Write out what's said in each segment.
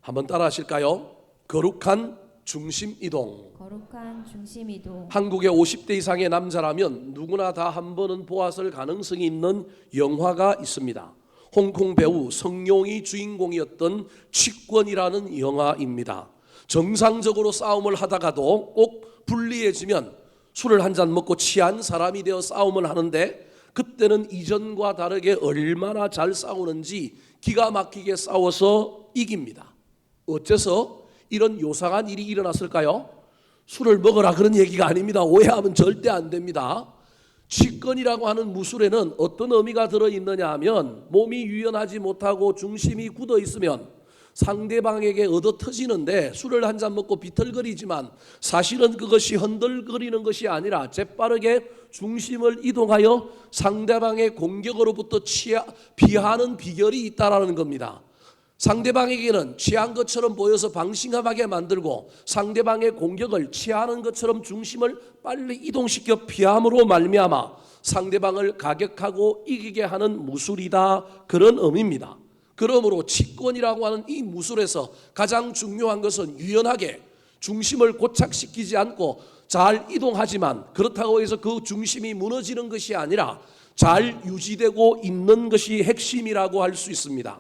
한번 따라 하실까요? 거룩한 중심이동. 거룩한 중심이동. 한국의 50대 이상의 남자라면 누구나 다 한 번은 보았을 가능성이 있는 영화가 있습니다. 홍콩 배우 성룡이 주인공이었던 취권이라는 영화입니다. 정상적으로 싸움을 하다가도 꼭 불리해지면 술을 한 잔 먹고 취한 사람이 되어 싸움을 하는데, 그때는 이전과 다르게 얼마나 잘 싸우는지 기가 막히게 싸워서 이깁니다. 어째서 이런 요상한 일이 일어났을까요? 술을 먹으라 그런 얘기가 아닙니다. 오해하면 절대 안 됩니다. 취권이라고 하는 무술에는 어떤 의미가 들어있느냐 하면, 몸이 유연하지 못하고 중심이 굳어 있으면 상대방에게 얻어 터지는데, 술을 한 잔 먹고 비틀거리지만 사실은 그것이 흔들거리는 것이 아니라 재빠르게 중심을 이동하여 상대방의 공격으로부터 피하는 비결이 있다라는 겁니다. 상대방에게는 취한 것처럼 보여서 방심하게 만들고, 상대방의 공격을 취하는 것처럼 중심을 빨리 이동시켜 피함으로 말미암아 상대방을 가격하고 이기게 하는 무술이다, 그런 의미입니다. 그러므로 취권이라고 하는 이 무술에서 가장 중요한 것은 유연하게 중심을 고착시키지 않고 잘 이동하지만, 그렇다고 해서 그 중심이 무너지는 것이 아니라 잘 유지되고 있는 것이 핵심이라고 할 수 있습니다.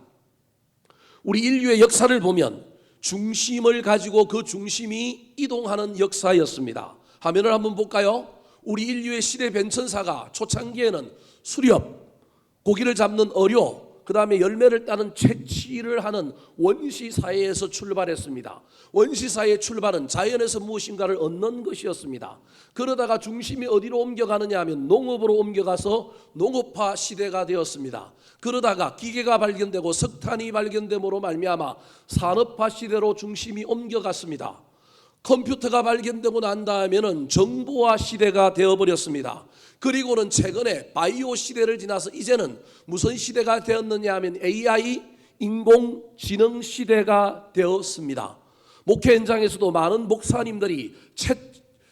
우리 인류의 역사를 보면 중심을 가지고 그 중심이 이동하는 역사였습니다. 화면을 한번 볼까요? 우리 인류의 시대 변천사가 초창기에는 수렵, 고기를 잡는 어료, 그 다음에 열매를 따는 채취를 하는 원시 사회에서 출발했습니다. 원시 사회의 출발은 자연에서 무엇인가를 얻는 것이었습니다. 그러다가 중심이 어디로 옮겨가느냐 하면 농업으로 옮겨가서 농업화 시대가 되었습니다. 그러다가 기계가 발견되고 석탄이 발견됨으로 말미암아 산업화 시대로 중심이 옮겨갔습니다. 컴퓨터가 발견되고 난 다음에는 정보화 시대가 되어버렸습니다. 그리고는 최근에 바이오 시대를 지나서 이제는 무슨 시대가 되었느냐 하면 AI, 인공지능 시대가 되었습니다. 목회 현장에서도 많은 목사님들이 챗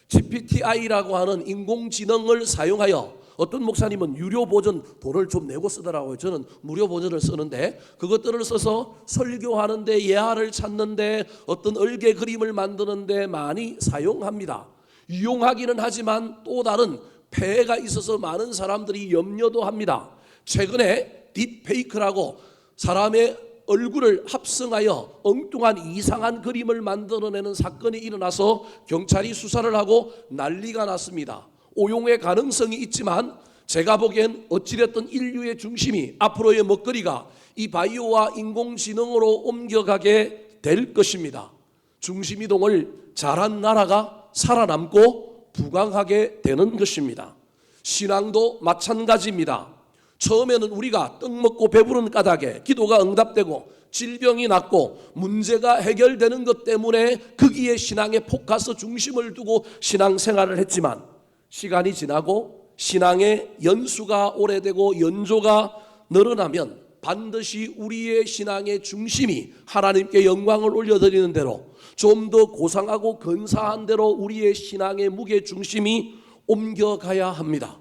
GPTI라고 하는 인공지능을 사용하여, 어떤 목사님은 유료 버전 돈을 좀 내고 쓰더라고요. 저는 무료 버전을 쓰는데, 그것들을 써서 설교하는데, 예화를 찾는데, 어떤 얼개 그림을 만드는데 많이 사용합니다. 유용하기는 하지만 또 다른 폐해가 있어서 많은 사람들이 염려도 합니다. 최근에 딥페이크라고 사람의 얼굴을 합성하여 엉뚱한 이상한 그림을 만들어내는 사건이 일어나서 경찰이 수사를 하고 난리가 났습니다. 오용의 가능성이 있지만 제가 보기엔 어찌됐든 인류의 중심이, 앞으로의 먹거리가 이 바이오와 인공지능으로 옮겨가게 될 것입니다. 중심이동을 잘한 나라가 살아남고 부강하게 되는 것입니다. 신앙도 마찬가지입니다. 처음에는 우리가 떡 먹고 배부른 까닭에 기도가 응답되고 질병이 낫고 문제가 해결되는 것 때문에 거기에 신앙의 포커스 중심을 두고 신앙생활을 했지만, 시간이 지나고 신앙의 연수가 오래되고 연조가 늘어나면 반드시 우리의 신앙의 중심이 하나님께 영광을 올려드리는 대로, 좀 더 고상하고 근사한 대로 우리의 신앙의 무게 중심이 옮겨가야 합니다.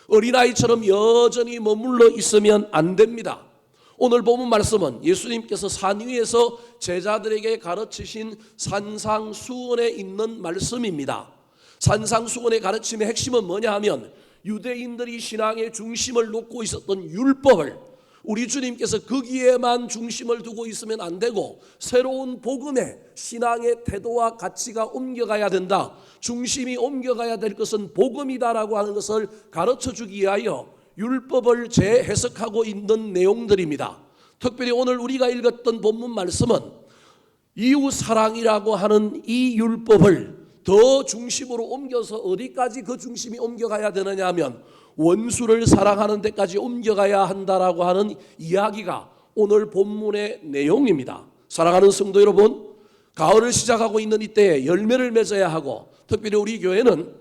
어린아이처럼 여전히 머물러 있으면 안 됩니다. 오늘 본문 말씀은 예수님께서 산 위에서 제자들에게 가르치신 산상수훈에 있는 말씀입니다. 산상수훈의 가르침의 핵심은 뭐냐 하면, 유대인들이 신앙의 중심을 놓고 있었던 율법을 우리 주님께서 거기에만 중심을 두고 있으면 안 되고, 새로운 복음의 신앙의 태도와 가치가 옮겨가야 된다. 중심이 옮겨가야 될 것은 복음이다라고 하는 것을 가르쳐주기 위하여 율법을 재해석하고 있는 내용들입니다. 특별히 오늘 우리가 읽었던 본문 말씀은 이웃사랑이라고 하는 이 율법을 더 중심으로 옮겨서 어디까지 그 중심이 옮겨가야 되느냐 하면 원수를 사랑하는 데까지 옮겨가야 한다라고 하는 이야기가 오늘 본문의 내용입니다. 사랑하는 성도 여러분, 가을을 시작하고 있는 이때에 열매를 맺어야 하고, 특별히 우리 교회는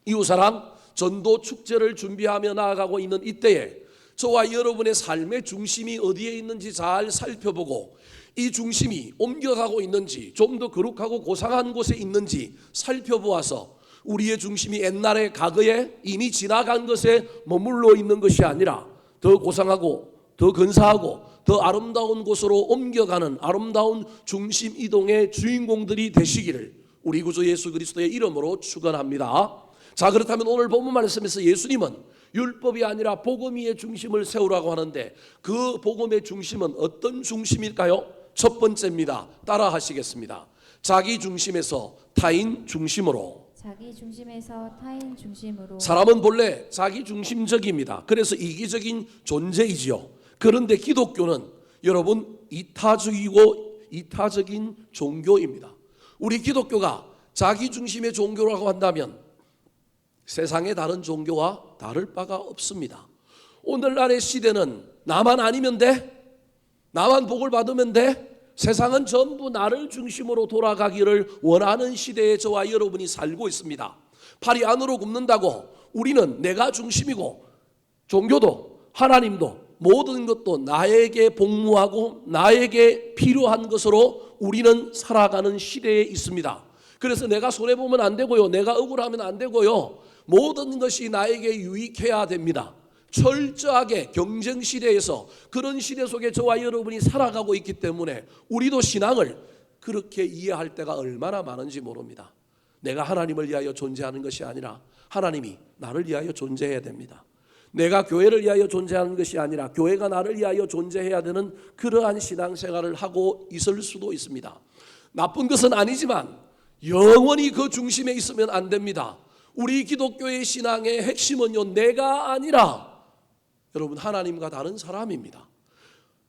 이웃사랑 전도 축제를 준비하며 나아가고 있는 이때에 저와 여러분의 삶의 중심이 어디에 있는지 잘 살펴보고, 이 중심이 옮겨가고 있는지, 좀 더 거룩하고 고상한 곳에 있는지 살펴보아서 우리의 중심이 옛날의 과거에 이미 지나간 것에 머물러 있는 것이 아니라 더 고상하고 더 근사하고 더 아름다운 곳으로 옮겨가는 아름다운 중심 이동의 주인공들이 되시기를 우리 구주 예수 그리스도의 이름으로 축원합니다. 자, 그렇다면 오늘 본문 말씀에서 예수님은 율법이 아니라 복음 위에 중심을 세우라고 하는데 그 복음의 중심은 어떤 중심일까요? 첫 번째입니다. 따라 하시겠습니다. 자기 중심에서 타인 중심으로. 자기 중심에서 타인 중심으로. 사람은 본래 자기 중심적입니다. 그래서 이기적인 존재이지요. 그런데 기독교는 여러분 이타주의고 이타적인 종교입니다. 우리 기독교가 자기 중심의 종교라고 한다면 세상의 다른 종교와 다를 바가 없습니다. 오늘날의 시대는 나만 아니면 돼? 나만 복을 받으면 돼? 세상은 전부 나를 중심으로 돌아가기를 원하는 시대에 저와 여러분이 살고 있습니다. 팔이 안으로 굽는다고 우리는 내가 중심이고 종교도 하나님도 모든 것도 나에게 복무하고 나에게 필요한 것으로 우리는 살아가는 시대에 있습니다. 그래서 내가 손해보면 안 되고요. 내가 억울하면 안 되고요. 모든 것이 나에게 유익해야 됩니다. 철저하게 경쟁 시대에서 그런 시대 속에 저와 여러분이 살아가고 있기 때문에 우리도 신앙을 그렇게 이해할 때가 얼마나 많은지 모릅니다. 내가 하나님을 위하여 존재하는 것이 아니라 하나님이 나를 위하여 존재해야 됩니다. 내가 교회를 위하여 존재하는 것이 아니라 교회가 나를 위하여 존재해야 되는 그러한 신앙생활을 하고 있을 수도 있습니다. 나쁜 것은 아니지만 영원히 그 중심에 있으면 안 됩니다. 우리 기독교의 신앙의 핵심은요, 내가 아니라 여러분 하나님과 다른 사람입니다.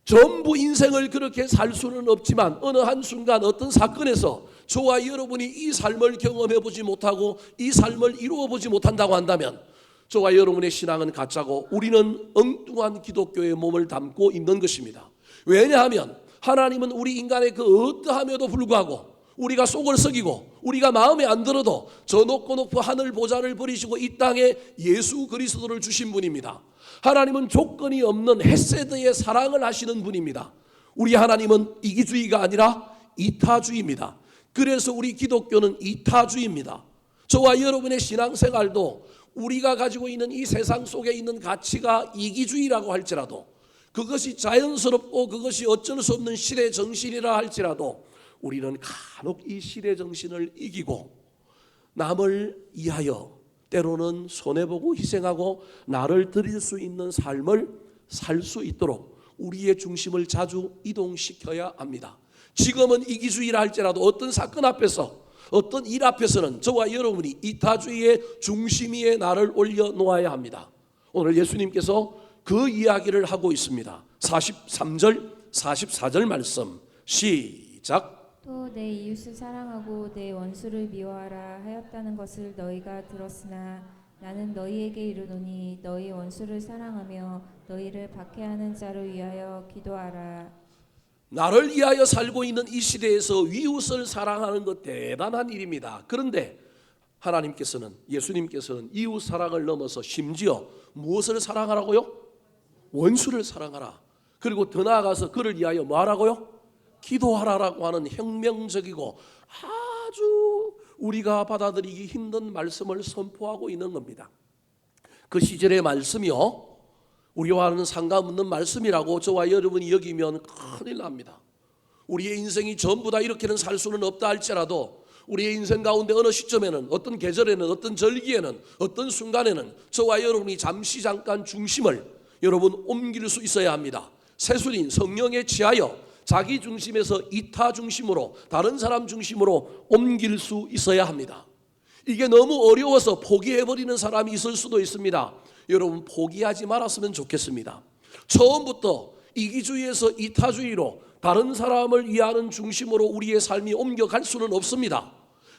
전부 인생을 그렇게 살 수는 없지만 어느 한순간 어떤 사건에서 저와 여러분이 이 삶을 경험해 보지 못하고 이 삶을 이루어 보지 못한다고 한다면 저와 여러분의 신앙은 가짜고 우리는 엉뚱한 기독교의 몸을 담고 있는 것입니다. 왜냐하면 하나님은 우리 인간의 그 어떠함에도 불구하고 우리가 속을 썩이고 우리가 마음에 안 들어도 저 높고 높은 하늘 보좌를 버리시고 이 땅에 예수 그리스도를 주신 분입니다. 하나님은 조건이 없는 헤세드의 사랑을 하시는 분입니다. 우리 하나님은 이기주의가 아니라 이타주의입니다. 그래서 우리 기독교는 이타주의입니다. 저와 여러분의 신앙생활도 우리가 가지고 있는 이 세상 속에 있는 가치가 이기주의라고 할지라도 그것이 자연스럽고 그것이 어쩔 수 없는 시대 정신이라 할지라도 우리는 간혹 이 시대 정신을 이기고 남을 위하여 때로는 손해보고 희생하고 나를 드릴 수 있는 삶을 살 수 있도록 우리의 중심을 자주 이동시켜야 합니다. 지금은 이기주의라 할지라도 어떤 사건 앞에서 어떤 일 앞에서는 저와 여러분이 이타주의의 중심 위에 나를 올려놓아야 합니다. 오늘 예수님께서 그 이야기를 하고 있습니다. 43절 44절 말씀 시작. 또 내 이웃을 사랑하고 내 원수를 미워하라 하였다는 것을 너희가 들었으나 나는 너희에게 이르노니 너희 원수를 사랑하며 너희를 박해하는 자를 위하여 기도하라. 나를 위하여 살고 있는 이 시대에서 이웃을 사랑하는 것 대단한 일입니다. 그런데 하나님께서는 예수님께서는 이웃 사랑을 넘어서 심지어 무엇을 사랑하라고요? 원수를 사랑하라. 그리고 더 나아가서 그를 위하여 뭐 하라고요? 기도하라라고 하는 혁명적이고 아주 우리가 받아들이기 힘든 말씀을 선포하고 있는 겁니다. 그 시절의 말씀이요, 우리와는 상관없는 말씀이라고 저와 여러분이 여기면 큰일 납니다. 우리의 인생이 전부 다 이렇게는 살 수는 없다 할지라도 우리의 인생 가운데 어느 시점에는 어떤 계절에는 어떤 절기에는 어떤 순간에는 저와 여러분이 잠시 잠깐 중심을 여러분 옮길 수 있어야 합니다. 세술인 성령에 취하여 자기 중심에서 이타 중심으로 다른 사람 중심으로 옮길 수 있어야 합니다. 이게 너무 어려워서 포기해버리는 사람이 있을 수도 있습니다. 여러분 포기하지 말았으면 좋겠습니다. 처음부터 이기주의에서 이타주의로 다른 사람을 위하는 중심으로 우리의 삶이 옮겨갈 수는 없습니다.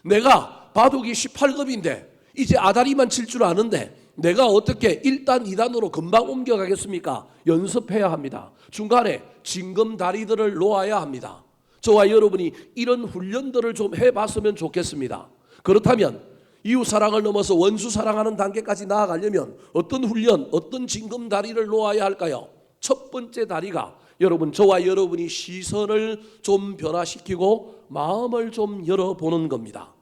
내가 바둑이 18급인데 이제 아다리만 칠 줄 아는데 내가 어떻게 1단 2단으로 금방 옮겨가겠습니까? 연습해야 합니다. 중간에 징검다리들을 놓아야 합니다. 저와 여러분이 이런 훈련들을 좀 해봤으면 좋겠습니다. 그렇다면 이웃 사랑을 넘어서 원수 사랑하는 단계까지 나아가려면 어떤 훈련, 어떤 징검다리를 놓아야 할까요? 첫 번째 다리가 여러분 저와 여러분이 시선을 좀 변화시키고 마음을 좀 열어보는 겁니다.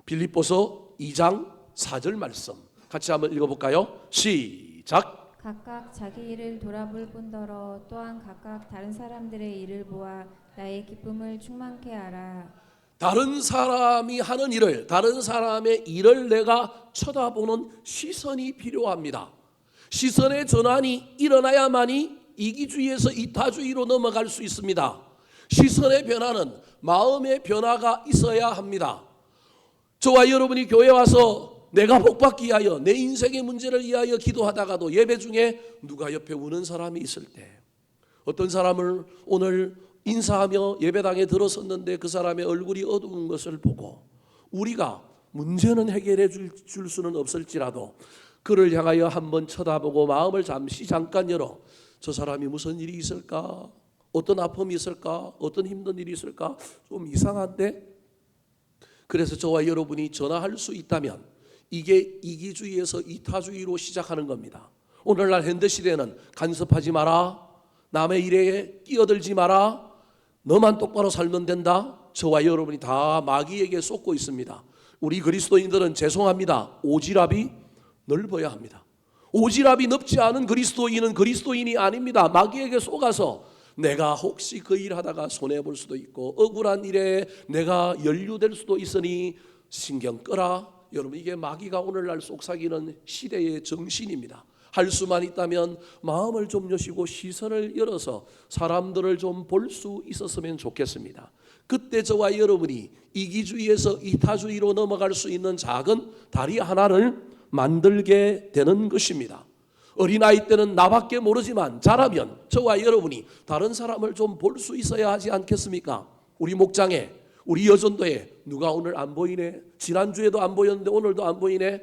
빌립보서 2장 4절 말씀 같이 한번 읽어볼까요? 시작. 각각 자기 일을 돌아볼 뿐더러 또한 각각 다른 사람들의 일을 보아 나의 기쁨을 충만케 하라. 다른 사람이 하는 일을, 다른 사람의 일을 내가 쳐다보는 시선이 필요합니다. 시선의 전환이 일어나야만이 이기주의에서 이타주의로 넘어갈 수 있습니다. 시선의 변화는 마음의 변화가 있어야 합니다. 저와 여러분이 교회 와서 내가 복받기 위하여 내 인생의 문제를 위하여 기도하다가도 예배 중에 누가 옆에 우는 사람이 있을 때, 어떤 사람을 오늘 인사하며 예배당에 들어섰는데 그 사람의 얼굴이 어두운 것을 보고 우리가 문제는 해결해 줄 수는 없을지라도 그를 향하여 한번 쳐다보고 마음을 잠깐 열어, 저 사람이 무슨 일이 있을까? 어떤 아픔이 있을까? 어떤 힘든 일이 있을까? 좀 이상한데? 그래서 저와 여러분이 전화할 수 있다면 이게 이기주의에서 이타주의로 시작하는 겁니다. 오늘날 현대시대에는 간섭하지 마라, 남의 일에 끼어들지 마라, 너만 똑바로 살면 된다. 저와 여러분이 다 마귀에게 쏟고 있습니다. 우리 그리스도인들은 죄송합니다. 오지랖이 넓어야 합니다. 오지랖이 넓지 않은 그리스도인은 그리스도인이 아닙니다. 마귀에게 속아서 내가 혹시 그 일하다가 손해볼 수도 있고 억울한 일에 내가 연루될 수도 있으니 신경 끄라. 여러분, 이게 마귀가 오늘날 속삭이는 시대의 정신입니다. 할 수만 있다면 마음을 좀 여시고 시선을 열어서 사람들을 좀 볼 수 있었으면 좋겠습니다. 그때 저와 여러분이 이기주의에서 이타주의로 넘어갈 수 있는 작은 다리 하나를 만들게 되는 것입니다. 어린아이 때는 나밖에 모르지만 자라면 저와 여러분이 다른 사람을 좀 볼 수 있어야 하지 않겠습니까? 우리 목장에, 우리 여전도에 누가 오늘 안 보이네? 지난주에도 안 보였는데 오늘도 안 보이네?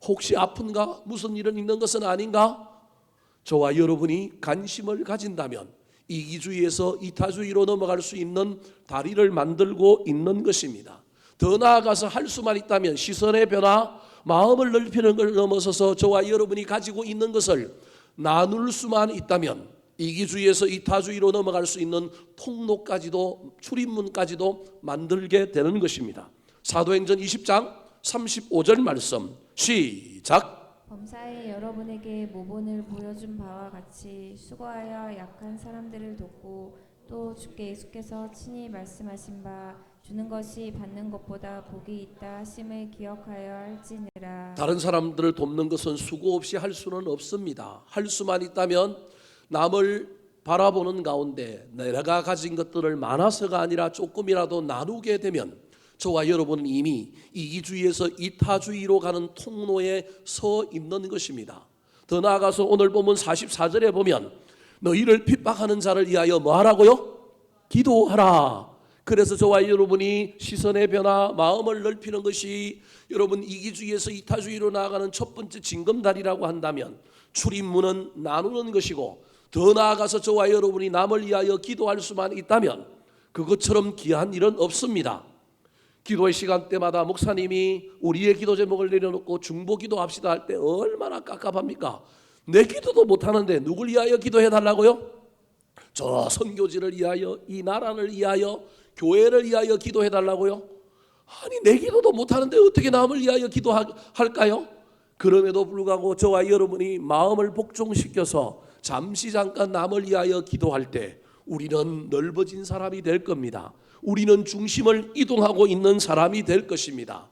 혹시 아픈가? 무슨 일은 있는 것은 아닌가? 저와 여러분이 관심을 가진다면 이기주의에서 이타주의로 넘어갈 수 있는 다리를 만들고 있는 것입니다. 더 나아가서 할 수만 있다면 시선의 변화, 마음을 넓히는 걸 넘어서서 저와 여러분이 가지고 있는 것을 나눌 수만 있다면 이기주의에서 이타주의로 넘어갈 수 있는 통로까지도, 출입문까지도 만들게 되는 것입니다. 사도행전 20장 35절 말씀 시작. 범사에 여러분에게 모본을 보여준 바와 같이 수고하여 약한 사람들을 돕고 또 주께 예수께서 친히 말씀하신 바 주는 것이 받는 것보다 복이 있다 하심을 기억하여 할지니라. 다른 사람들을 돕는 것은 수고 없이 할 수는 없습니다. 할 수만 있다면 남을 바라보는 가운데 내가 가진 것들을 많아서가 아니라 조금이라도 나누게 되면 저와 여러분은 이미 이기주의에서 이타주의로 가는 통로에 서 있는 것입니다. 더 나아가서 오늘 본문 44절에 보면 너희를 핍박하는 자를 위하여 뭐 하라고요? 기도하라. 그래서 저와 여러분이 시선의 변화, 마음을 넓히는 것이 여러분 이기주의에서 이타주의로 나아가는 첫 번째 징검다리라고 한다면 출입문은 나누는 것이고, 더 나아가서 저와 여러분이 남을 위하여 기도할 수만 있다면 그것처럼 귀한 일은 없습니다. 기도의 시간 때마다 목사님이 우리의 기도 제목을 내려놓고 중보 기도합시다 할 때 얼마나 깝깝합니까? 내 기도도 못하는데 누굴 위하여 기도해 달라고요? 저 선교지를 위하여, 이 나라를 위하여, 교회를 위하여 기도해 달라고요? 아니, 내 기도도 못하는데 어떻게 남을 위하여 기도할까요? 그럼에도 불구하고 저와 여러분이 마음을 복종시켜서 잠시 잠깐 남을 위하여 기도할 때 우리는 넓어진 사람이 될 겁니다. 우리는 중심을 이동하고 있는 사람이 될 것입니다.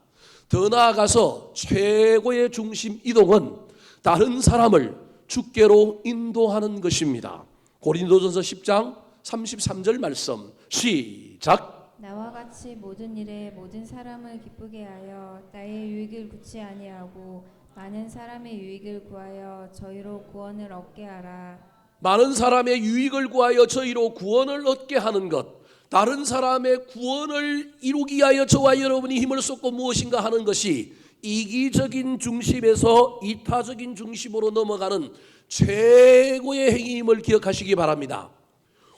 더 나아가서 최고의 중심 이동은 다른 사람을 주께로 인도하는 것입니다. 고린도전서 10장 33절 말씀 시작. 나와 같이 모든 일에 모든 사람을 기쁘게 하여 나의 유익을 구치 아니하고 많은 사람의 유익을 구하여 저희로 구원을 얻게 하라. 많은 사람의 유익을 구하여 저희로 구원을 얻게 하는 것, 다른 사람의 구원을 이루기 위하여 저와 여러분이 힘을 쏟고 무엇인가 하는 것이 이기적인 중심에서 이타적인 중심으로 넘어가는 최고의 행위임을 기억하시기 바랍니다.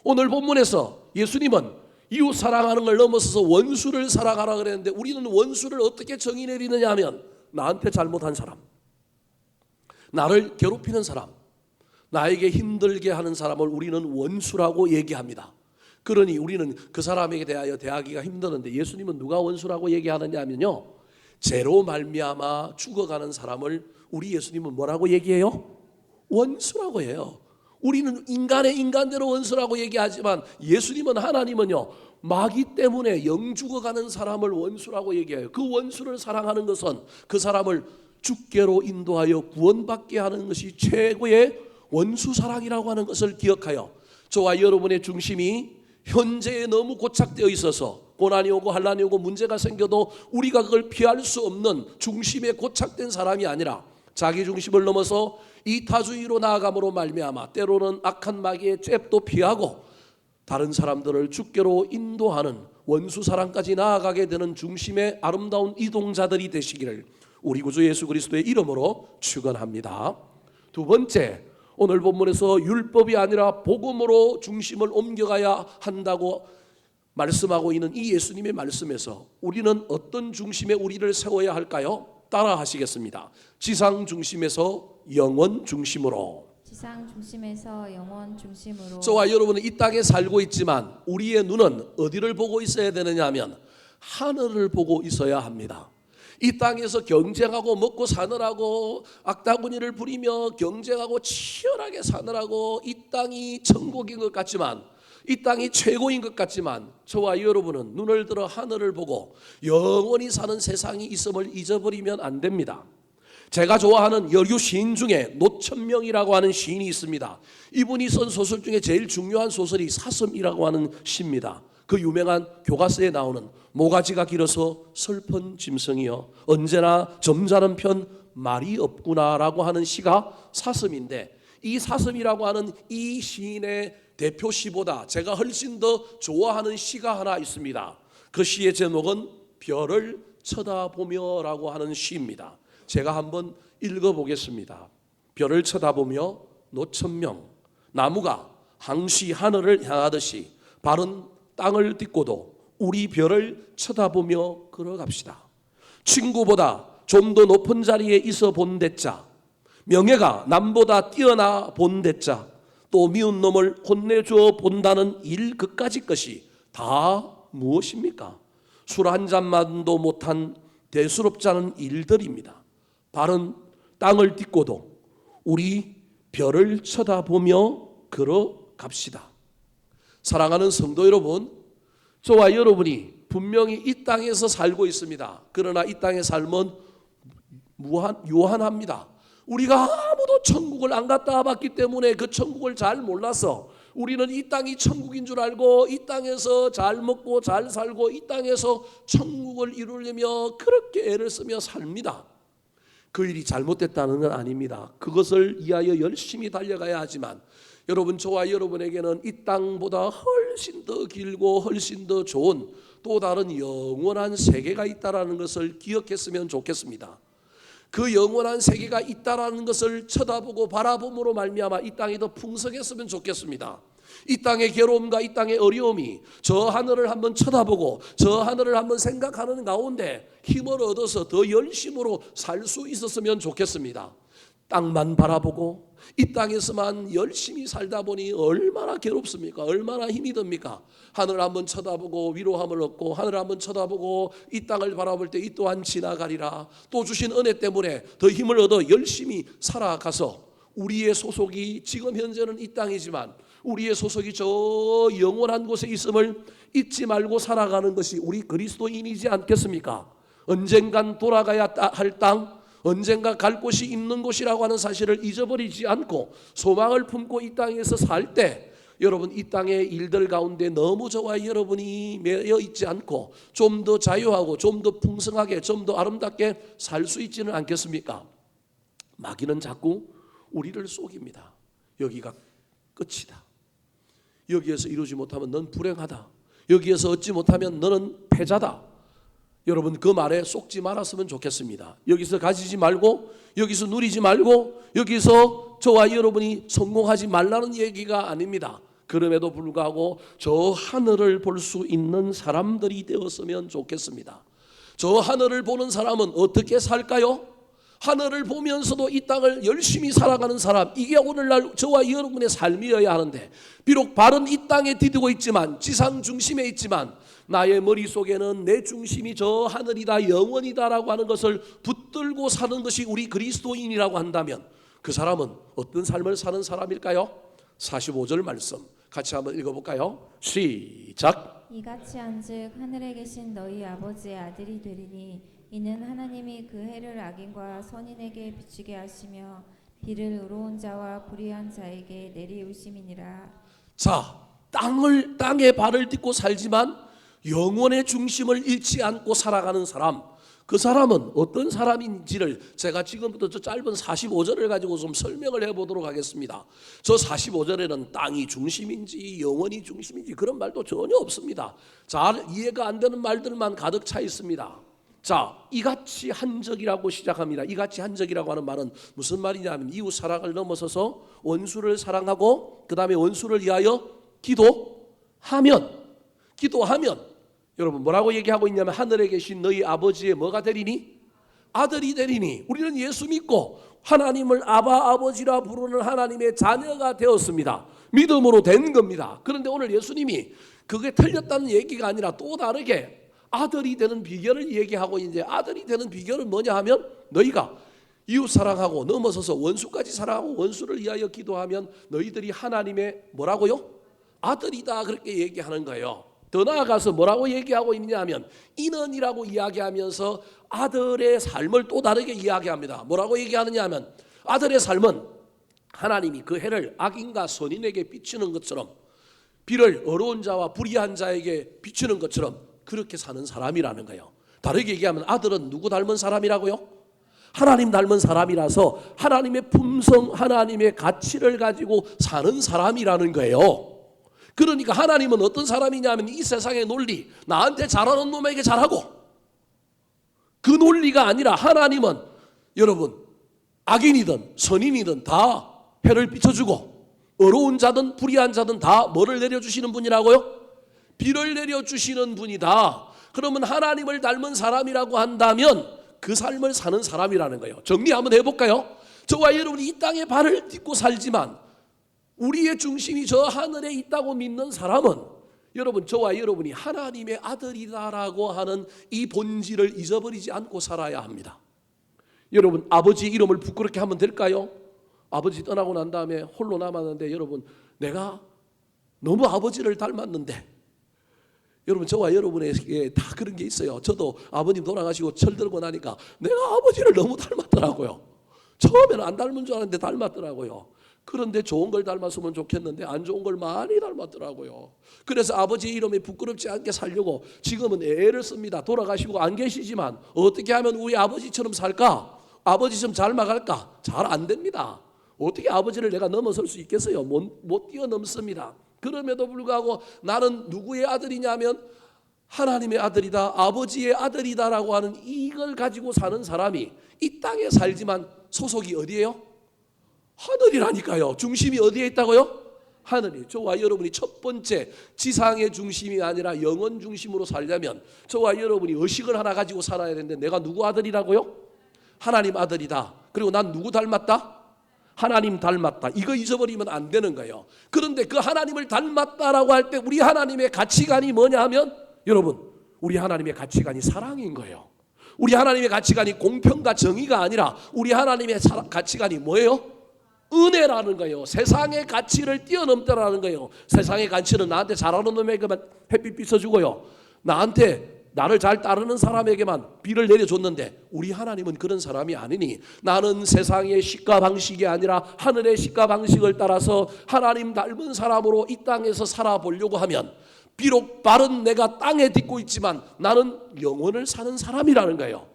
오늘 본문에서 예수님은 이웃 사랑하는 걸 넘어서서 원수를 사랑하라 그랬는데, 우리는 원수를 어떻게 정의 내리느냐 하면 나한테 잘못한 사람, 나를 괴롭히는 사람, 나에게 힘들게 하는 사람을 우리는 원수라고 얘기합니다. 그러니 우리는 그 사람에게 대하여 대하기가 힘드는데 예수님은 누가 원수라고 얘기하느냐 하면요, 죄로 말미암아 죽어가는 사람을 우리 예수님은 뭐라고 얘기해요? 원수라고 해요. 우리는 인간대로 원수라고 얘기하지만 예수님은, 하나님은요, 마귀 때문에 영 죽어가는 사람을 원수라고 얘기해요. 그 원수를 사랑하는 것은 그 사람을 주께로 인도하여 구원받게 하는 것이 최고의 원수 사랑이라고 하는 것을 기억하여, 저와 여러분의 중심이 현재에 너무 고착되어 있어서 고난이 오고 환난이 오고 문제가 생겨도 우리가 그걸 피할 수 없는 중심에 고착된 사람이 아니라 자기 중심을 넘어서 이타주의로 나아감으로 말미암아 때로는 악한 마귀의 잽도 피하고 다른 사람들을 주께로 인도하는 원수 사랑까지 나아가게 되는 중심의 아름다운 이동자들이 되시기를 우리 구주 예수 그리스도의 이름으로 축원합니다. 두 번째, 오늘 본문에서 율법이 아니라 복음으로 중심을 옮겨가야 한다고 말씀하고 있는 이 예수님의 말씀에서 우리는 어떤 중심에 우리를 세워야 할까요? 따라 하시겠습니다. 지상 중심에서 영원 중심으로. 지상 중심에서 영원 중심으로. 저와 여러분은 이 땅에 살고 있지만 우리의 눈은 어디를 보고 있어야 되느냐 하면 하늘을 보고 있어야 합니다. 이 땅에서 경쟁하고 먹고 사느라고 악다구니를 부리며 경쟁하고 치열하게 사느라고 이 땅이 천국인 것 같지만, 이 땅이 최고인 것 같지만, 저와 여러분은 눈을 들어 하늘을 보고 영원히 사는 세상이 있음을 잊어버리면 안 됩니다. 제가 좋아하는 여류 시인 중에 노천명이라고 하는 시인이 있습니다. 이분이 쓴 소설 중에 제일 중요한 소설이 사슴이라고 하는 시입니다. 그 유명한 교과서에 나오는 모가지가 길어서 슬픈 짐승이여 언제나 점잖은 편 말이 없구나라고 하는 시가 사슴인데, 이 사슴이라고 하는 이 시인의 대표 시보다 제가 훨씬 더 좋아하는 시가 하나 있습니다. 그 시의 제목은 별을 쳐다보며라고 하는 시입니다. 제가 한번 읽어보겠습니다. 별을 쳐다보며 노천명, 나무가 항시 하늘을 향하듯이 발은 땅을 딛고도 우리 별을 쳐다보며 걸어갑시다. 친구보다 좀 더 높은 자리에 있어 본 대자, 명예가 남보다 뛰어나 본 대자, 또 미운 놈을 혼내주어 본다는 일 그까지 것이 다 무엇입니까? 술 한 잔만도 못한 대수롭지 않은 일들입니다. 발은 땅을 딛고도 우리 별을 쳐다보며 걸어갑시다. 사랑하는 성도 여러분, 저와 여러분이 분명히 이 땅에서 살고 있습니다. 그러나 이 땅의 삶은 유한합니다. 우리가 아무도 천국을 안 갔다 와봤기 때문에 그 천국을 잘 몰라서 우리는 이 땅이 천국인 줄 알고 이 땅에서 잘 먹고 잘 살고 이 땅에서 천국을 이루려며 그렇게 애를 쓰며 삽니다. 그 일이 잘못됐다는 건 아닙니다. 그것을 위하여 열심히 달려가야 하지만 여러분, 저와 여러분에게는 이 땅보다 훨씬 더 길고 훨씬 더 좋은 또 다른 영원한 세계가 있다는 것을 기억했으면 좋겠습니다. 그 영원한 세계가 있다는 것을 쳐다보고 바라봄으로 말미암아 이 땅이 더 풍성했으면 좋겠습니다. 이 땅의 괴로움과 이 땅의 어려움이 저 하늘을 한번 쳐다보고 저 하늘을 한번 생각하는 가운데 힘을 얻어서 더 열심으로 살 수 있었으면 좋겠습니다. 땅만 바라보고 이 땅에서만 열심히 살다 보니 얼마나 괴롭습니까? 얼마나 힘이 듭니까? 하늘을 한번 쳐다보고 위로함을 얻고 하늘을 한번 쳐다보고 이 땅을 바라볼 때 이 또한 지나가리라. 또 주신 은혜 때문에 더 힘을 얻어 열심히 살아가서 우리의 소속이 지금 현재는 이 땅이지만 우리의 소속이 저 영원한 곳에 있음을 잊지 말고 살아가는 것이 우리 그리스도인이지 않겠습니까? 언젠간 돌아가야 할 땅, 언젠가 갈 곳이 있는 곳이라고 하는 사실을 잊어버리지 않고 소망을 품고 이 땅에서 살 때 여러분, 이 땅의 일들 가운데 너무 저와 여러분이 매여 있지 않고 좀 더 자유하고 좀 더 풍성하게 좀 더 아름답게 살 수 있지는 않겠습니까? 마귀는 자꾸 우리를 속입니다. 여기가 끝이다. 여기에서 이루지 못하면 넌 불행하다. 여기에서 얻지 못하면 너는 패자다. 여러분, 그 말에 속지 말았으면 좋겠습니다. 여기서 가지지 말고 여기서 누리지 말고 여기서 저와 여러분이 성공하지 말라는 얘기가 아닙니다. 그럼에도 불구하고 저 하늘을 볼 수 있는 사람들이 되었으면 좋겠습니다. 저 하늘을 보는 사람은 어떻게 살까요? 하늘을 보면서도 이 땅을 열심히 살아가는 사람, 이게 오늘날 저와 여러분의 삶이어야 하는데, 비록 발은 이 땅에 디디고 있지만 지상 중심에 있지만 나의 머릿속에는 내 중심이 저 하늘이다 영원이다라고 하는 것을 붙들고 사는 것이 우리 그리스도인이라고 한다면 그 사람은 어떤 삶을 사는 사람일까요? 45절 말씀 같이 한번 읽어볼까요? 시작. 이같이 한즉 하늘에 계신 너희 아버지의 아들이 되리니 이는 하나님이 그 해를 악인과 선인에게 비추게 하시며 비를 의로운 자와 불의한 자에게 내리우심이니라. 자, 땅에 발을 딛고 살지만 영혼의 중심을 잃지 않고 살아가는 사람, 그 사람은 어떤 사람인지를 제가 지금부터 저 짧은 45절을 가지고 좀 설명을 해보도록 하겠습니다. 저 45절에는 땅이 중심인지 영혼이 중심인지 그런 말도 전혀 없습니다. 잘 이해가 안 되는 말들만 가득 차 있습니다. 자, 이같이 한적이라고 시작합니다. 이같이 한적이라고 하는 말은 무슨 말이냐면 이웃 사랑을 넘어서서 원수를 사랑하고 그 다음에 원수를 위하여 기도하면 여러분 뭐라고 얘기하고 있냐면 하늘에 계신 너희 아버지의 뭐가 되리니? 아들이 되리니. 우리는 예수 믿고 하나님을 아바 아버지라 부르는 하나님의 자녀가 되었습니다. 믿음으로 된 겁니다. 그런데 오늘 예수님이 그게 틀렸다는 얘기가 아니라 또 다르게 아들이 되는 비결을 얘기하고 이제 아들이 되는 비결은 뭐냐 하면 너희가 이웃 사랑하고 넘어서서 원수까지 사랑하고 원수를 위하여 기도하면 너희들이 하나님의 뭐라고요? 아들이다 그렇게 얘기하는 거예요. 더 나아가서 뭐라고 얘기하고 있냐면 인언이라고 이야기하면서 아들의 삶을 또 다르게 이야기합니다. 뭐라고 얘기하느냐 하면 아들의 삶은 하나님이 그 해를 악인과 선인에게 비추는 것처럼 비를 어려운 자와 불의한 자에게 비추는 것처럼 그렇게 사는 사람이라는 거예요. 다르게 얘기하면 아들은 누구 닮은 사람이라고요? 하나님 닮은 사람이라서 하나님의 품성, 하나님의 가치를 가지고 사는 사람이라는 거예요. 그러니까 하나님은 어떤 사람이냐면 이 세상의 논리, 나한테 잘하는 놈에게 잘하고 그 논리가 아니라 하나님은 여러분 악인이든 선인이든 다 해를 비춰주고 어려운 자든 불의한 자든 다 뭐를 내려주시는 분이라고요? 비를 내려주시는 분이다. 그러면 하나님을 닮은 사람이라고 한다면 그 삶을 사는 사람이라는 거예요. 정리 한번 해볼까요? 저와 여러분이 이 땅에 발을 딛고 살지만 우리의 중심이 저 하늘에 있다고 믿는 사람은 여러분 저와 여러분이 하나님의 아들이다라고 하는 이 본질을 잊어버리지 않고 살아야 합니다. 여러분 아버지 이름을 부끄럽게 하면 될까요? 아버지 떠나고 난 다음에 홀로 남았는데 여러분 내가 너무 아버지를 닮았는데 여러분 저와 여러분에게 다 그런 게 있어요. 저도 아버님 돌아가시고 철들고 나니까 내가 아버지를 너무 닮았더라고요. 처음에는 안 닮은 줄 알았는데 닮았더라고요. 그런데 좋은 걸 닮았으면 좋겠는데 안 좋은 걸 많이 닮았더라고요. 그래서 아버지 이름에 부끄럽지 않게 살려고 지금은 애를 씁니다. 돌아가시고 안 계시지만 어떻게 하면 우리 아버지처럼 살까? 아버지처럼 잘 나갈까? 잘 안 됩니다. 어떻게 아버지를 내가 넘어설 수 있겠어요? 못 뛰어넘습니다. 그럼에도 불구하고 나는 누구의 아들이냐면 하나님의 아들이다, 아버지의 아들이다라고 하는 이걸 가지고 사는 사람이 이 땅에 살지만 소속이 어디예요? 하늘이라니까요. 중심이 어디에 있다고요? 하늘이. 저와 여러분이 첫 번째 지상의 중심이 아니라 영원 중심으로 살려면 저와 여러분이 의식을 하나 가지고 살아야 되는데 내가 누구 아들이라고요? 하나님 아들이다. 그리고 난 누구 닮았다? 하나님 닮았다. 이거 잊어버리면 안 되는 거예요. 그런데 그 하나님을 닮았다라고 할 때 우리 하나님의 가치관이 뭐냐 하면 여러분 우리 하나님의 가치관이 사랑인 거예요. 우리 하나님의 가치관이 공평과 정의가 아니라 우리 하나님의 가치관이 뭐예요? 은혜라는 거예요. 세상의 가치를 뛰어넘다라는 거예요. 세상의 가치는 나한테 잘하는 놈에게만 햇빛 비춰주고요. 나를 잘 따르는 사람에게만 비를 내려줬는데 우리 하나님은 그런 사람이 아니니 나는 세상의 식과 방식이 아니라 하늘의 식과 방식을 따라서 하나님 닮은 사람으로 이 땅에서 살아보려고 하면 비록 발은 내가 땅에 딛고 있지만 나는 영원을 사는 사람이라는 거예요.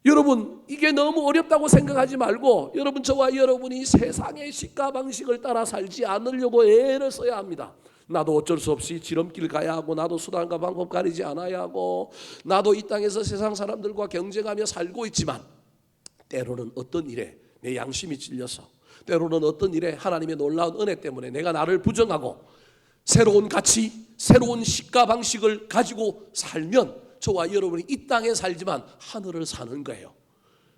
여러분 이게 너무 어렵다고 생각하지 말고 여러분 저와 여러분이 세상의 식과 방식을 따라 살지 않으려고 애를 써야 합니다. 나도 어쩔 수 없이 지름길 가야 하고 나도 수단과 방법 가리지 않아야 하고 나도 이 땅에서 세상 사람들과 경쟁하며 살고 있지만 때로는 어떤 일에 내 양심이 찔려서 때로는 어떤 일에 하나님의 놀라운 은혜 때문에 내가 나를 부정하고 새로운 가치, 새로운 식과 방식을 가지고 살면 저와 여러분이 이 땅에 살지만 하늘을 사는 거예요.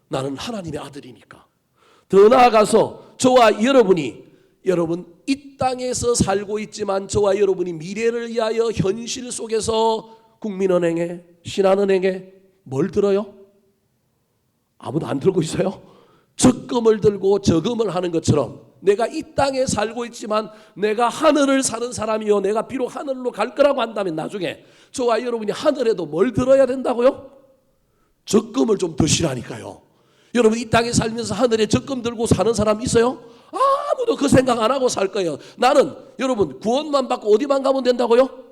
나는 하나님의 아들이니까. 더 나아가서 저와 여러분이 여러분 이 땅에서 살고 있지만 저와 여러분이 미래를 위하여 현실 속에서 국민은행에 신한은행에 뭘 들어요? 아무도 안 들고 있어요? 적금을 들고 저금을 하는 것처럼 내가 이 땅에 살고 있지만 내가 하늘을 사는 사람이요, 내가 비록 하늘로 갈 거라고 한다면 나중에 저와 여러분이 하늘에도 뭘 들어야 된다고요? 적금을 좀 드시라니까요. 여러분 이 땅에 살면서 하늘에 적금 들고 사는 사람 있어요? 아무도 그 생각 안 하고 살 거예요. 나는 여러분 구원만 받고 어디만 가면 된다고요?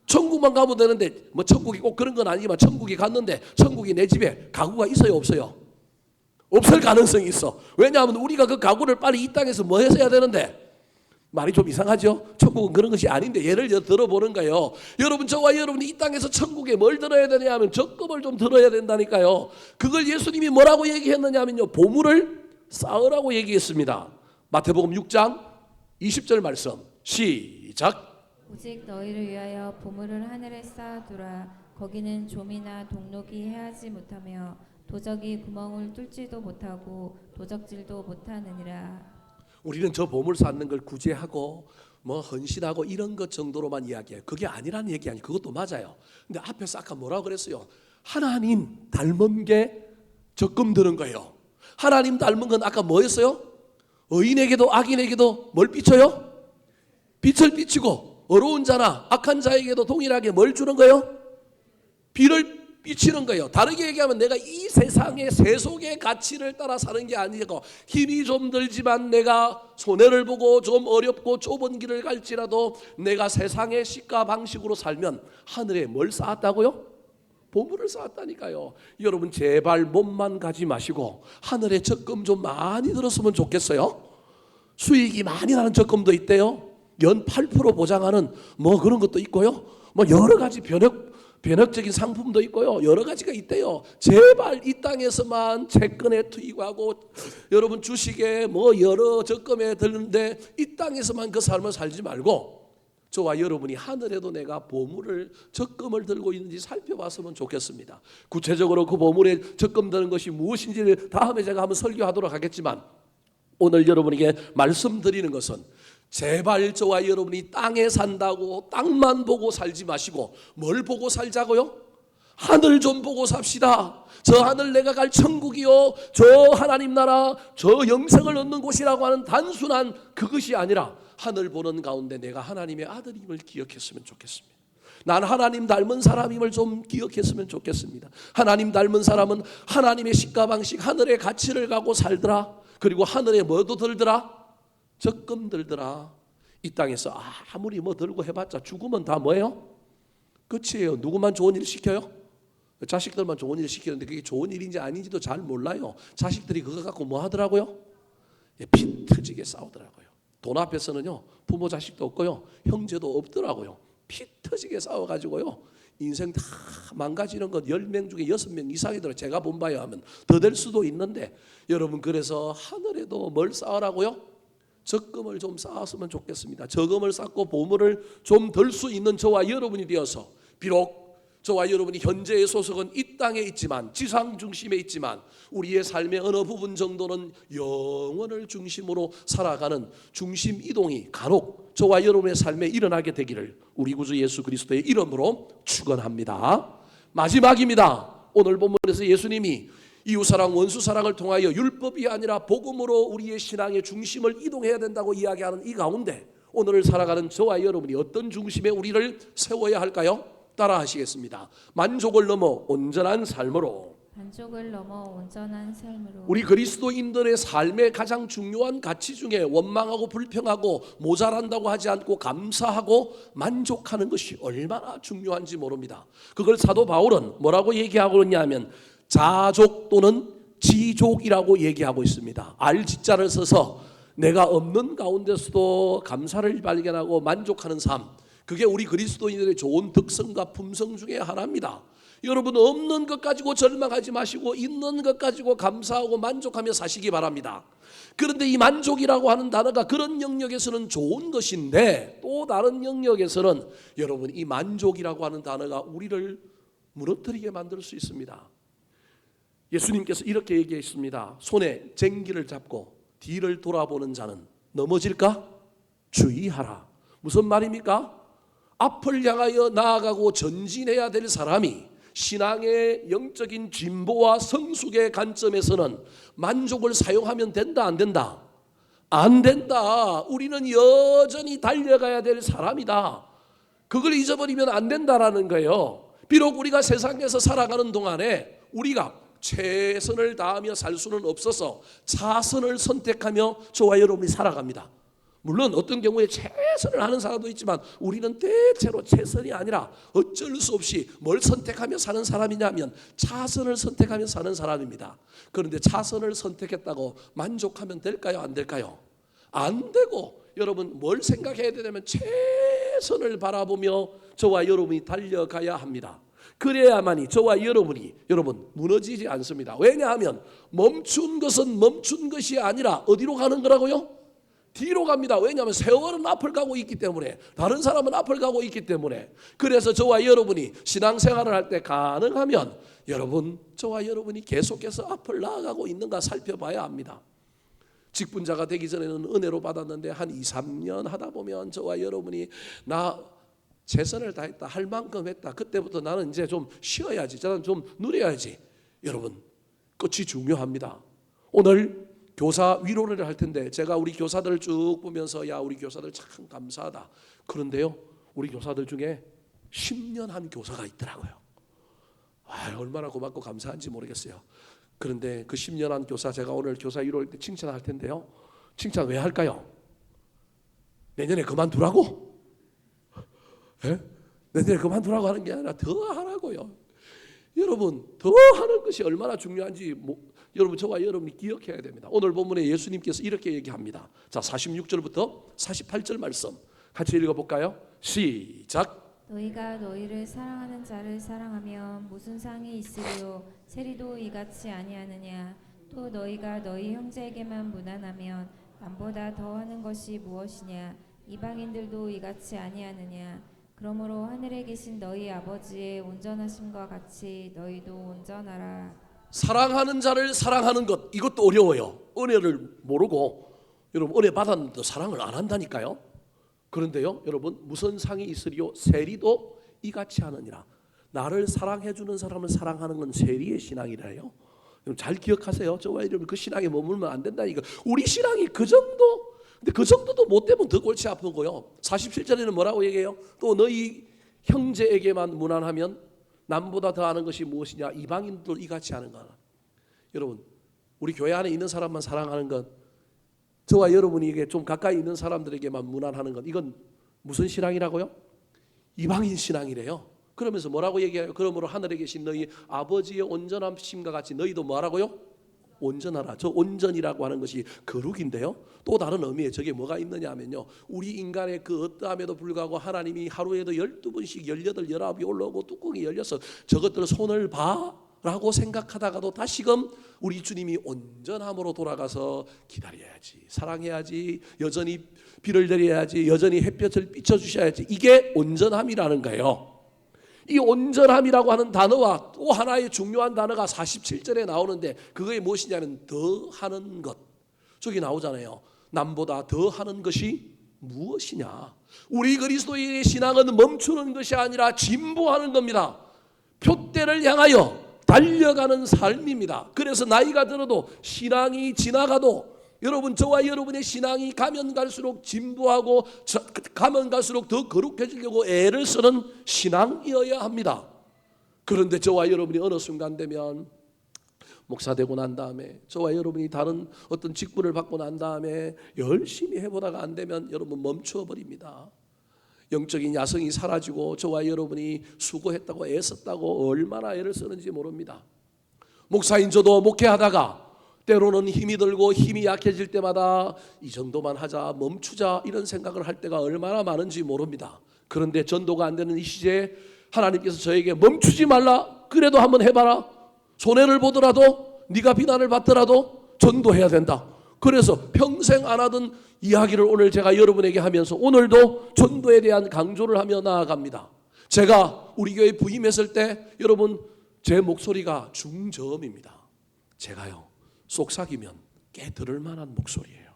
천국만 가면 되는데, 뭐 천국이 꼭 그런 건 아니지만 천국이 갔는데 천국이 내 집에 가구가 있어요, 없어요? 없을 가능성이 있어. 왜냐하면 우리가 그 가구를 빨리 이 땅에서 뭐 해서 해야 되는데, 말이 좀 이상하죠? 천국은 그런 것이 아닌데 예를 들어보는 거예요. 여러분 저와 여러분이 이 땅에서 천국에 뭘 들어야 되냐 하면 적금을 좀 들어야 된다니까요. 그걸 예수님이 뭐라고 얘기했느냐 하면요, 보물을 쌓으라고 얘기했습니다. 마태복음 6장 20절 말씀 시작. 오직 너희를 위하여 보물을 하늘에 쌓아두라. 거기는 좀이나 동록이 해하지 못하며 도적이 구멍을 뚫지도 못하고 도적질도 못하느니라. 우리는 저 보물 쌓는 걸 구제하고 뭐 헌신하고 이런 것 정도로만 이야기해요. 그게 아니라는 얘기 아니에요. 그것도 맞아요. 근데 앞에서 아까 뭐라고 그랬어요? 하나님 닮은 게 적금 드는 거예요. 하나님 닮은 건 아까 뭐였어요? 의인에게도 악인에게도 뭘 비춰요? 빛을 비치고 어려운 자나 악한 자에게도 동일하게 뭘 주는 거예요? 비를 비치는 거예요. 다르게 얘기하면 내가 이 세상의 세속의 가치를 따라 사는 게 아니고 힘이 좀 들지만 내가 손해를 보고 좀 어렵고 좁은 길을 갈지라도 내가 세상의 식과 방식으로 살면 하늘에 뭘 쌓았다고요? 보물을 쌓았다니까요. 여러분 제발 몸만 가지 마시고 하늘에 적금 좀 많이 들었으면 좋겠어요. 수익이 많이 나는 적금도 있대요. 연 8% 보장하는 뭐 그런 것도 있고요. 뭐 여러 가지 변혁적인 상품도 있고요. 여러 가지가 있대요. 제발 이 땅에서만 채권에 투입하고 여러분 주식에 뭐 여러 적금에 드는데 이 땅에서만 그 삶을 살지 말고 저와 여러분이 하늘에도 내가 보물을 적금을 들고 있는지 살펴봤으면 좋겠습니다. 구체적으로 그 보물에 적금 드는 것이 무엇인지를 다음에 제가 한번 설교하도록 하겠지만 오늘 여러분에게 말씀드리는 것은 제발 저와 여러분이 땅에 산다고 땅만 보고 살지 마시고 뭘 보고 살자고요? 하늘 좀 보고 삽시다. 저 하늘 내가 갈 천국이요, 저 하나님 나라, 저 영생을 얻는 곳이라고 하는 단순한 그것이 아니라 하늘 보는 가운데 내가 하나님의 아들임을 기억했으면 좋겠습니다. 난 하나님 닮은 사람임을 좀 기억했으면 좋겠습니다. 하나님 닮은 사람은 하나님의 식과 방식, 하늘의 가치를 갖고 살더라. 그리고 하늘에 뭐도 들더라? 적금 들더라. 이 땅에서 아무리 뭐 들고 해봤자 죽으면 다 뭐예요? 끝이에요. 누구만 좋은 일 시켜요? 자식들만 좋은 일 시키는데 그게 좋은 일인지 아닌지도 잘 몰라요. 자식들이 그거 갖고 뭐 하더라고요? 피 터지게 싸우더라고요. 돈 앞에서는요 부모 자식도 없고요 형제도 없더라고요. 피 터지게 싸워가지고요 인생 다 망가지는 것 10명 중에 6명 이상이더라고요. 제가 본 바에 하면 더 될 수도 있는데 여러분 그래서 하늘에도 뭘 쌓으라고요? 적금을 좀 쌓았으면 좋겠습니다. 적금을 쌓고 보물을 좀 덜 수 있는 저와 여러분이 되어서 비록 저와 여러분이 현재의 소속은 이 땅에 있지만 지상 중심에 있지만 우리의 삶의 어느 부분 정도는 영원을 중심으로 살아가는 중심 이동이 간혹 저와 여러분의 삶에 일어나게 되기를 우리 구주 예수 그리스도의 이름으로 축원합니다. 마지막입니다. 오늘 본문에서 예수님이 이웃사랑 원수사랑을 통하여 율법이 아니라 복음으로 우리의 신앙의 중심을 이동해야 된다고 이야기하는 이 가운데 오늘을 살아가는 저와 여러분이 어떤 중심에 우리를 세워야 할까요? 따라 하시겠습니다. 만족을 넘어 온전한 삶으로. 반쪽을 넘어 온전한 삶으로. 우리 그리스도인들의 삶의 가장 중요한 가치 중에 원망하고 불평하고 모자란다고 하지 않고 감사하고 만족하는 것이 얼마나 중요한지 모릅니다. 그걸 사도 바울은 뭐라고 얘기하고 있냐면 자족 또는 지족이라고 얘기하고 있습니다. 알지자를 써서 내가 없는 가운데서도 감사를 발견하고 만족하는 삶, 그게 우리 그리스도인들의 좋은 특성과 품성 중에 하나입니다. 여러분 없는 것 가지고 절망하지 마시고 있는 것 가지고 감사하고 만족하며 사시기 바랍니다. 그런데 이 만족이라고 하는 단어가 그런 영역에서는 좋은 것인데 또 다른 영역에서는 여러분 이 만족이라고 하는 단어가 우리를 무너뜨리게 만들 수 있습니다. 예수님께서 이렇게 얘기했습니다. 손에 쟁기를 잡고 뒤를 돌아보는 자는 넘어질까? 주의하라. 무슨 말입니까? 앞을 향하여 나아가고 전진해야 될 사람이 신앙의 영적인 진보와 성숙의 관점에서는 만족을 사용하면 된다, 안 된다? 안 된다. 우리는 여전히 달려가야 될 사람이다. 그걸 잊어버리면 안 된다라는 거예요. 비록 우리가 세상에서 살아가는 동안에 우리가 최선을 다하며 살 수는 없어서 자선을 선택하며 저와 여러분이 살아갑니다. 물론 어떤 경우에 최선을 하는 사람도 있지만 우리는 대체로 최선이 아니라 어쩔 수 없이 뭘 선택하며 사는 사람이냐면 자선을 선택하며 사는 사람입니다. 그런데 자선을 선택했다고 만족하면 될까요? 안 될까요? 안 되고 여러분 뭘 생각해야 되냐면 최선을 바라보며 저와 여러분이 달려가야 합니다. 그래야만이 저와 여러분이 무너지지 않습니다. 왜냐하면 멈춘 것은 멈춘 것이 아니라 어디로 가는 거라고요? 뒤로 갑니다. 왜냐하면 세월은 앞을 가고 있기 때문에, 다른 사람은 앞을 가고 있기 때문에. 그래서 저와 여러분이 신앙생활을 할 때 가능하면 저와 여러분이 계속해서 앞을 나아가고 있는가 살펴봐야 합니다. 직분자가 되기 전에는 은혜로 받았는데 한 2, 3년 하다 보면 저와 여러분이 나 최선을 다했다, 할 만큼 했다, 그때부터 나는 이제 좀 쉬어야지, 저는 좀 누려야지. 여러분, 끝이 중요합니다. 오늘 교사 위로를 할 텐데 제가 우리 교사들 쭉 보면서 야, 우리 교사들 참 감사하다. 그런데요, 우리 교사들 중에 10년 한 교사가 있더라고요. 얼마나 고맙고 감사한지 모르겠어요. 그런데 그 10년 한 교사, 제가 오늘 교사 위로할 때 칭찬할 텐데요, 칭찬 왜 할까요? 내년에 그만두라고? 예? 내년에 그만두라고 하는 게 아니라 더 하라고요. 여러분, 더 하는 것이 얼마나 중요한지 여러분, 저와 여러분이 기억해야 됩니다. 오늘 본문에 예수님께서 이렇게 얘기합니다. 자, 46절부터 48절 말씀 같이 읽어볼까요? 시작. 너희가 너희를 사랑하는 자를 사랑하면 무슨 상이 있으리요? 세리도 이같이 아니하느냐? 또 너희가 너희 형제에게만 무난하면 남보다 더하는 것이 무엇이냐? 이방인들도 이같이 아니하느냐? 그러므로 하늘에 계신 너희 아버지의 온전하심과 같이 너희도 온전하라. 사랑하는 자를 사랑하는 것, 이것도 어려워요. 은혜를 모르고 여러분 은혜 받았는데도 사랑을 안 한다니까요. 그런데요, 여러분 무슨 상이 있으리요? 세리도 이같이 하느니라. 나를 사랑해 주는 사람을 사랑하는 건 세리의 신앙이래요. 여러분 잘 기억하세요. 저와 여러분 그 신앙에 머물면 안 된다니까. 우리 신앙이 그 정도, 근데 그 정도도 못 되면 더 골치 아픈 거요. 47절에는 뭐라고 얘기해요? 또 너희 형제에게만 무난하면 남보다 더하는 것이 무엇이냐? 이방인도 이같이 하는 거라. 여러분, 우리 교회 안에 있는 사람만 사랑하는 것, 저와 여러분에게 좀 가까이 있는 사람들에게만 무난하는 것, 이건 무슨 신앙이라고요? 이방인 신앙이래요. 그러면서 뭐라고 얘기해요? 그러므로 하늘에 계신 너희 아버지의 온전하심과 같이 너희도 뭐라고요? 온전하라. 저 온전이라고 하는 것이 거룩인데요, 또 다른 의미에 저게 뭐가 있느냐 하면요, 우리 인간의 그 어떠함에도 불구하고 하나님이 하루에도 12번씩 18, 19이 올라오고 뚜껑이 열려서 저것들 손을 봐라고 생각하다가도 다시금 우리 주님이 온전함으로 돌아가서 기다려야지, 사랑해야지, 여전히 비를 내려야지, 여전히 햇볕을 비춰주셔야지. 이게 온전함이라는 거예요. 이 온전함이라고 하는 단어와 또 하나의 중요한 단어가 47절에 나오는데 그게 무엇이냐면 더하는 것. 저기 나오잖아요. 남보다 더하는 것이 무엇이냐? 우리 그리스도인의 신앙은 멈추는 것이 아니라 진보하는 겁니다. 표대를 향하여 달려가는 삶입니다. 그래서 나이가 들어도 신앙이 지나가도 여러분, 저와 여러분의 신앙이 가면 갈수록 진보하고 가면 갈수록 더 거룩해지려고 애를 쓰는 신앙이어야 합니다. 그런데 저와 여러분이 어느 순간 되면 목사 되고 난 다음에, 저와 여러분이 다른 어떤 직분을 받고 난 다음에 열심히 해보다가 안 되면 여러분 멈추어 버립니다. 영적인 야성이 사라지고 저와 여러분이 수고했다고 애썼다고 얼마나 애를 쓰는지 모릅니다. 목사인 저도 목회하다가 때로는 힘이 들고 힘이 약해질 때마다 이 정도만 하자, 멈추자, 이런 생각을 할 때가 얼마나 많은지 모릅니다. 그런데 전도가 안 되는 이 시대에 하나님께서 저에게 멈추지 말라, 그래도 한번 해봐라, 손해를 보더라도 네가 비난을 받더라도 전도해야 된다. 그래서 평생 안 하던 이야기를 오늘 제가 여러분에게 하면서 오늘도 전도에 대한 강조를 하며 나아갑니다. 제가 우리 교회 부임했을 때 여러분 제 목소리가 중저음입니다. 제가요 속삭이면 꽤 들을 만한 목소리예요.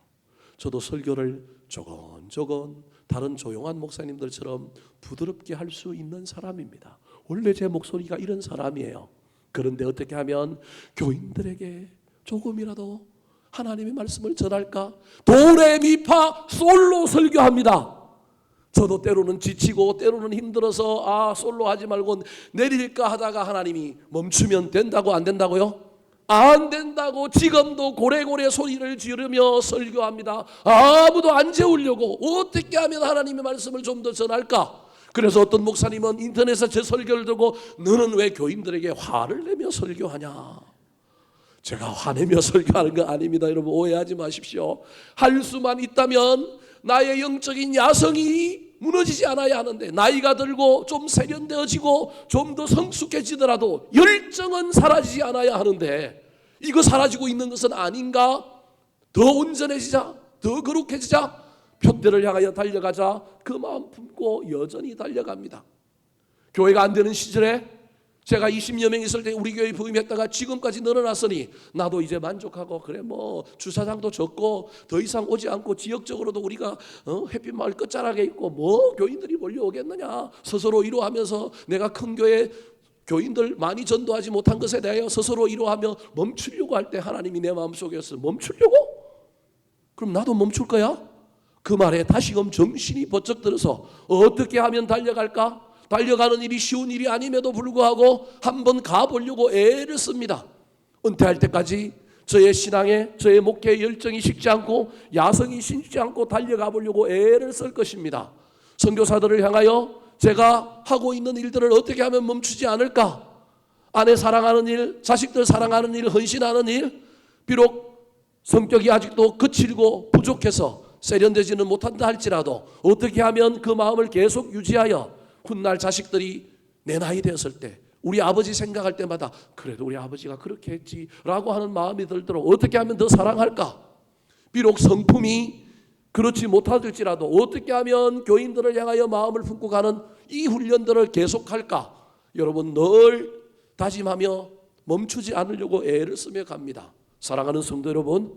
저도 설교를 조곤조곤 다른 조용한 목사님들처럼 부드럽게 할 수 있는 사람입니다. 원래 제 목소리가 이런 사람이에요. 그런데 어떻게 하면 교인들에게 조금이라도 하나님의 말씀을 전할까? 도레미파 솔로 설교합니다. 저도 때로는 지치고 때로는 힘들어서 솔로 하지 말고 내릴까 하다가 하나님이 멈추면 된다고 안 된다고요? 안 된다고 지금도 고래고래 소리를 지르며 설교합니다. 아무도 안 재우려고 어떻게 하면 하나님의 말씀을 좀 더 전할까? 그래서 어떤 목사님은 인터넷에 제 설교를 듣고 너는 왜 교인들에게 화를 내며 설교하냐? 제가 화내며 설교하는 거 아닙니다. 여러분 오해하지 마십시오. 할 수만 있다면 나의 영적인 야성이 무너지지 않아야 하는데 나이가 들고 좀 세련되어지고 좀 더 성숙해지더라도 열정은 사라지지 않아야 하는데 이거 사라지고 있는 것은 아닌가? 더 온전해지자, 더 거룩해지자, 표대를 향하여 달려가자 그 마음 품고 여전히 달려갑니다. 교회가 안 되는 시절에 제가 20여 명 있을 때 우리 교회 부임했다가 지금까지 늘어났으니 나도 이제 만족하고 그래 뭐 주차장도 적고 더 이상 오지 않고 지역적으로도 우리가 햇빛마을 끝자락에 있고 뭐 교인들이 몰려오겠느냐 스스로 위로하면서 내가 큰 교회 교인들 많이 전도하지 못한 것에 대하여 스스로 위로하며 멈추려고 할 때 하나님이 내 마음속에서 멈추려고? 그럼 나도 멈출 거야? 그 말에 다시금 정신이 번쩍 들어서 어떻게 하면 달려갈까? 달려가는 일이 쉬운 일이 아님에도 불구하고 한번 가보려고 애를 씁니다. 은퇴할 때까지 저의 신앙에 저의 목회의 열정이 식지 않고 야성이 식지 않고 달려가 보려고 애를 쓸 것입니다. 선교사들을 향하여 제가 하고 있는 일들을 어떻게 하면 멈추지 않을까? 아내 사랑하는 일, 자식들 사랑하는 일, 헌신하는 일, 비록 성격이 아직도 거칠고 부족해서 세련되지는 못한다 할지라도 어떻게 하면 그 마음을 계속 유지하여 훗날 자식들이 내 나이 되었을 때 우리 아버지 생각할 때마다 그래도 우리 아버지가 그렇게 했지라고 하는 마음이 들도록 어떻게 하면 더 사랑할까? 비록 성품이 그렇지 못할지라도 어떻게 하면 교인들을 향하여 마음을 품고 가는 이 훈련들을 계속할까? 여러분 늘 다짐하며 멈추지 않으려고 애를 쓰며 갑니다. 사랑하는 성도 여러분,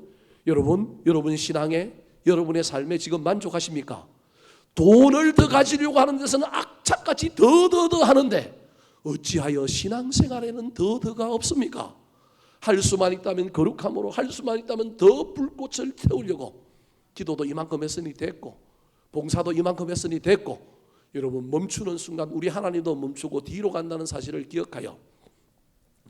여러분 신앙에 여러분의 삶에 지금 만족하십니까? 돈을 더 가지려고 하는 데서는 악착같이 더 하는데 어찌하여 신앙생활에는 더가 없습니까? 할 수만 있다면 거룩함으로 할 수만 있다면 더 불꽃을 태우려고 기도도 이만큼 했으니 됐고 봉사도 이만큼 했으니 됐고 여러분 멈추는 순간 우리 하나님도 멈추고 뒤로 간다는 사실을 기억하여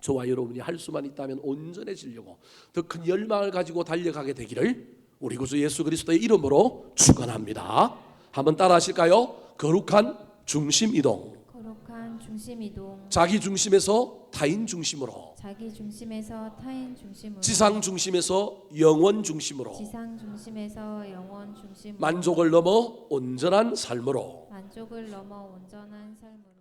저와 여러분이 할 수만 있다면 온전해지려고 더 큰 열망을 가지고 달려가게 되기를 우리 구주 예수 그리스도의 이름으로 축원합니다. 한번 따라 하실까요? 거룩한 중심 이동. 거룩한 중심 이동. 자기 중심에서 타인 중심으로. 자기 중심에서 타인 중심으로. 지상 중심에서 영원 중심으로. 지상 중심에서 영원 중심으로. 만족을 넘어 온전한 삶으로. 만족을 넘어 온전한 삶으로.